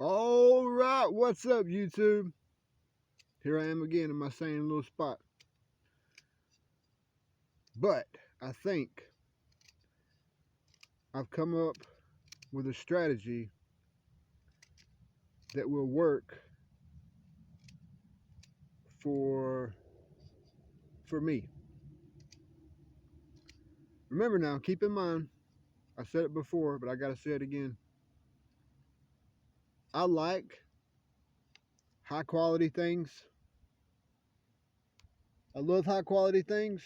All right, what's up, YouTube? Here I am again in my same little spot. But I think I've come up with a strategy that will work for me. Remember now, keep in mind, I said it before, but I gotta say it again. I like high quality things. I love high quality things.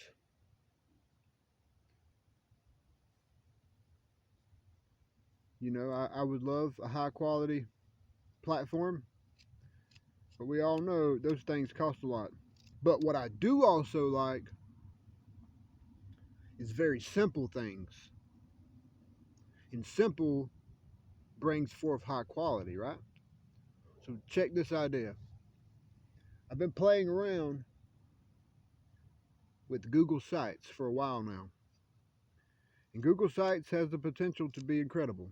I would love a high quality platform, but we all know those things cost a lot. But what I do also like is very simple things. And simple brings forth high quality, right? So check this idea. I've been playing around with Google Sites for a while now. And Google Sites has the potential to be incredible.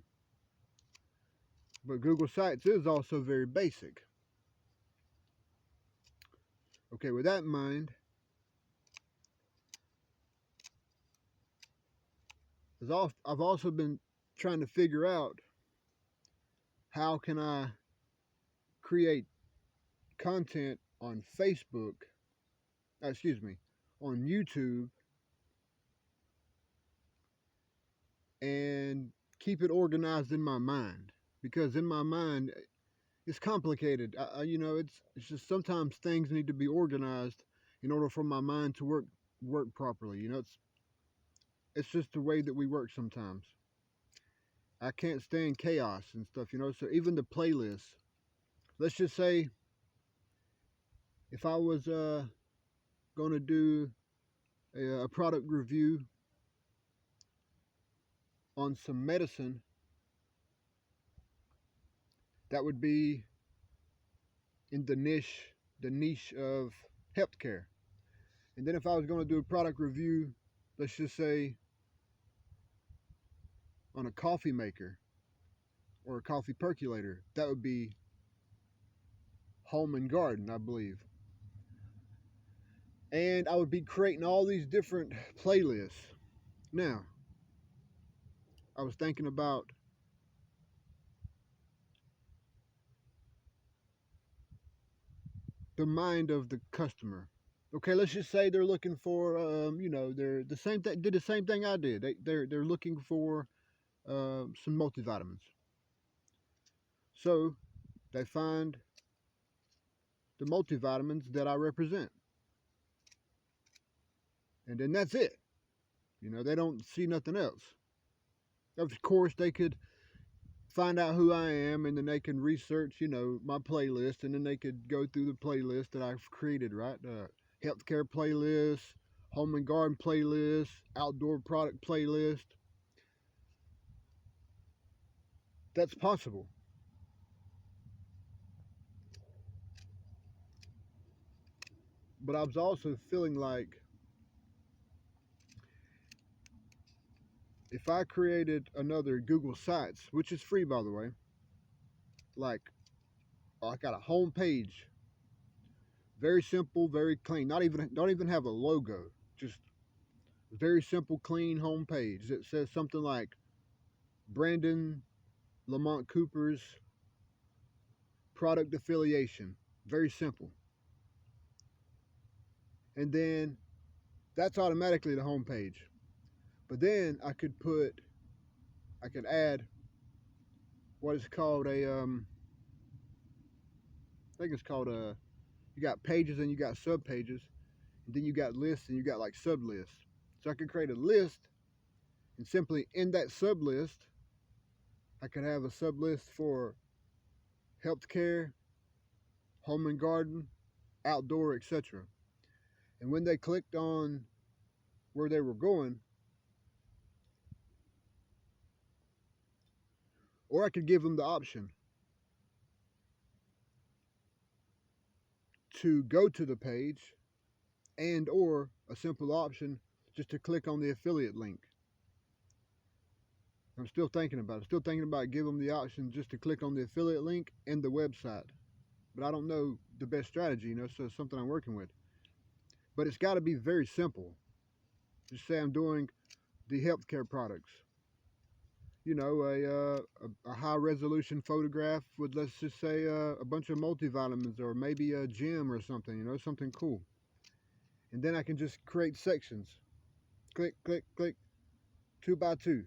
But Google Sites is also very basic. Okay, with that in mind, I've also been trying to figure out how can I create content on Facebook, on YouTube, and keep it organized in my mind. Because in my mind, it's complicated. It's just sometimes things need to be organized in order for my mind to work properly. It's just the way that we work sometimes. I can't stand chaos and stuff. So even the playlist. Let's just say if I was going to do a product review on some medicine, that would be in the niche of healthcare. And then if I was going to do a product review, let's just say on a coffee maker or a coffee percolator, that would be home and garden, I believe. And I would be creating all these different playlists. Now, I was thinking about the mind of the customer. Okay, let's just say they're looking for, they're the same thing. Did the same thing I did. They're looking for some multivitamins. So they find the multivitamins that I represent, and then that's it. They don't see nothing else. Of course, they could find out who I am, and then they can research, my playlist, and then they could go through the playlist that I've created, right? Healthcare playlist, home and garden playlist, outdoor product playlist. That's possible. But I was also feeling like if I created another Google Sites, which is free by the way, like I got a home page, very simple, very clean. Not even don't even have a logo. Just very simple, clean home page that says something like Brandon Lamont Cooper's product affiliation. Very simple. And then that's automatically the home page. But then I could add what is called I think it's called you got pages and you got sub pages, and then you got lists and you got like sub lists. So I could create a list, and simply in that sub list, I could have a sub list for healthcare, home and garden, outdoor, etc. And when they clicked on where they were going, or I could give them the option to go to the page and or a simple option just to click on the affiliate link. I'm still thinking about it. Still thinking about giving them the option just to click on the affiliate link and the website. But I don't know the best strategy, so it's something I'm working with. But it's got to be very simple. Just say I'm doing the healthcare products. A high resolution photograph with, let's just say, a bunch of multivitamins or maybe a gym or something, something cool. And then I can just create sections. Click, click, click, 2 by 2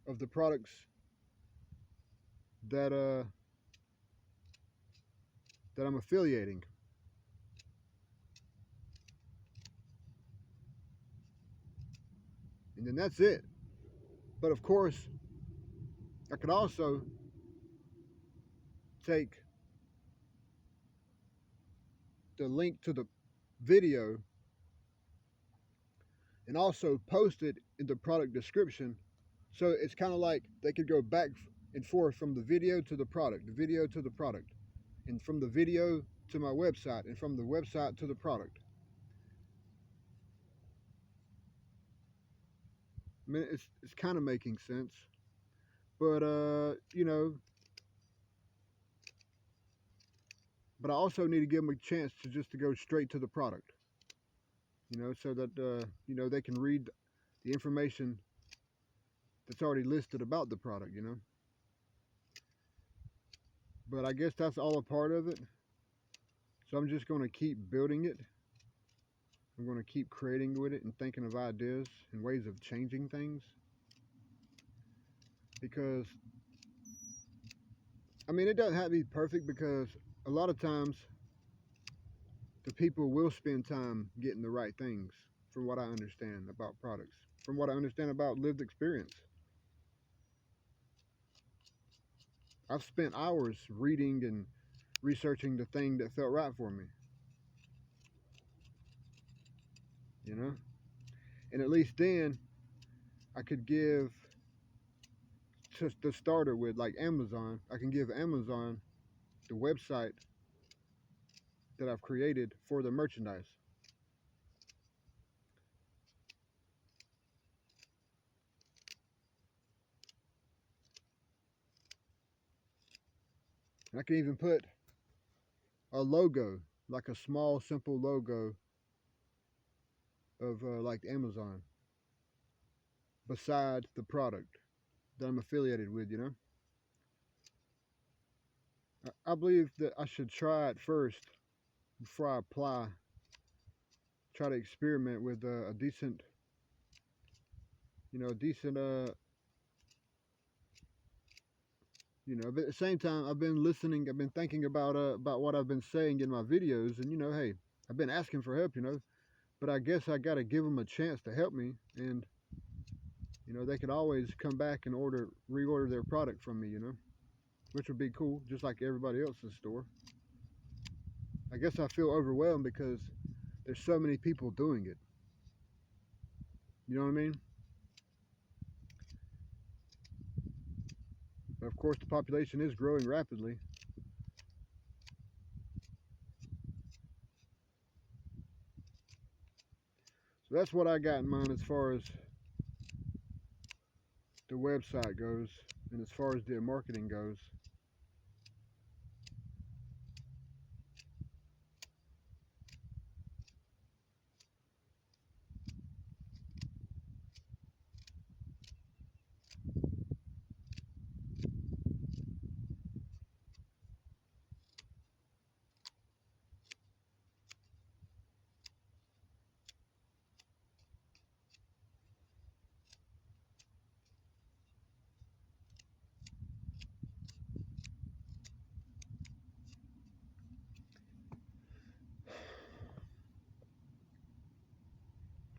of the products that that I'm affiliating. And then that's it. But of course, I could also take the link to the video and also post it in the product description. So it's kind of like they could go back and forth from the video to the product, the video to the product, and from the video to my website, and from the website to the product. I mean, it's kind of making sense, but but I also need to give them a chance to just to go straight to the product, so that they can read the information that's already listed about the product. But I guess that's all a part of it. So I'm just going to keep building it. I'm going to keep creating with it and thinking of ideas and ways of changing things. Because, I mean, it doesn't have to be perfect, because a lot of times the people will spend time getting the right things, from what I understand about products, from what I understand about lived experience. I've spent hours reading and researching the thing that felt right for me, you know? And at least then I could give just the starter with, like, Amazon. I can give Amazon the website that I've created for the merchandise. And I can even put a logo, like a small, simple logo of like Amazon beside the product that I'm affiliated with. I believe that I should try it first before I apply. Try to experiment with a decent, a decent, but at the same time, I've been listening, I've been thinking about what I've been saying in my videos, and hey, I've been asking for help, but I guess I got to give them a chance to help me, and they could always come back and reorder their product from me, which would be cool, just like everybody else's store. I guess I feel overwhelmed because there's so many people doing it. You know what I mean? But of course, the population is growing rapidly. So that's what I got in mind as far as the website goes, and as far as the marketing goes.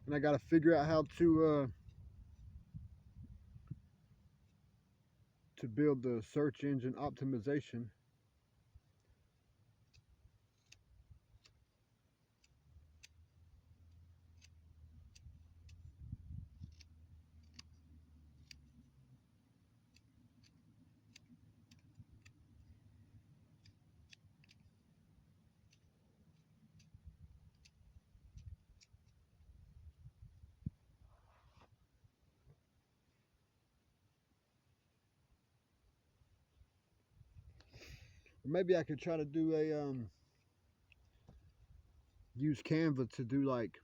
And I got to figure out how to build the search engine optimization. Or maybe I could try to do a use Canva to do like,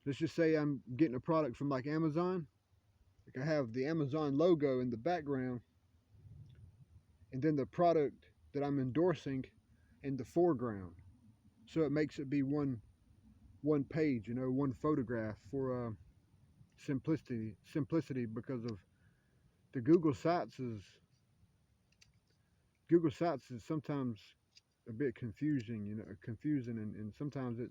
let's just say I'm getting a product from like Amazon. Like I have the Amazon logo in the background, and then the product that I'm endorsing in the foreground. So it makes it be one page, you know, one photograph for simplicity because of the Google Sites is sometimes a bit confusing, you know, confusing, and sometimes it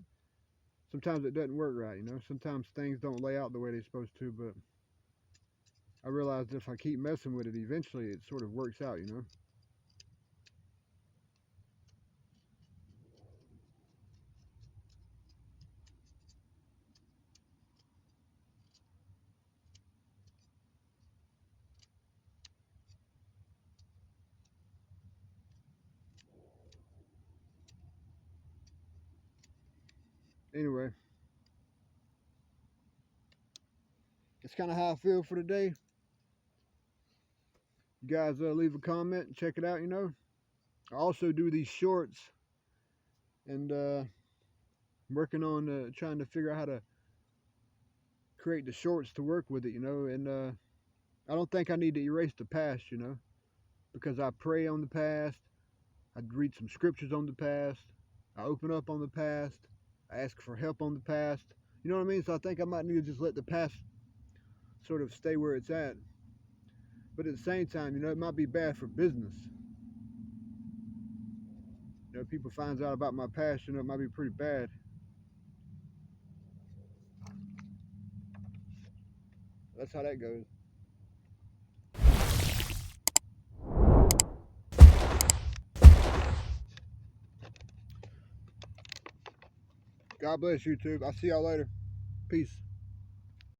doesn't work right, you know. Sometimes things don't lay out the way they're supposed to, but I realized if I keep messing with it, eventually it sort of works out, you know. Anyway, that's kind of how I feel for today. You guys leave a comment and check it out, you know. I also do these shorts, and working on trying to figure out how to create the shorts to work with it, you know. And I don't think I need to erase the past, you know, because I pray on the past, I read some scriptures on the past, I open up on the past, I ask for help on the past. You know what I mean? So I think I might need to just let the past sort of stay where it's at. But at the same time, you know, it might be bad for business. You know, people finds out about my past, you know, it might be pretty bad. That's how that goes. God bless YouTube. I'll see y'all later. Peace.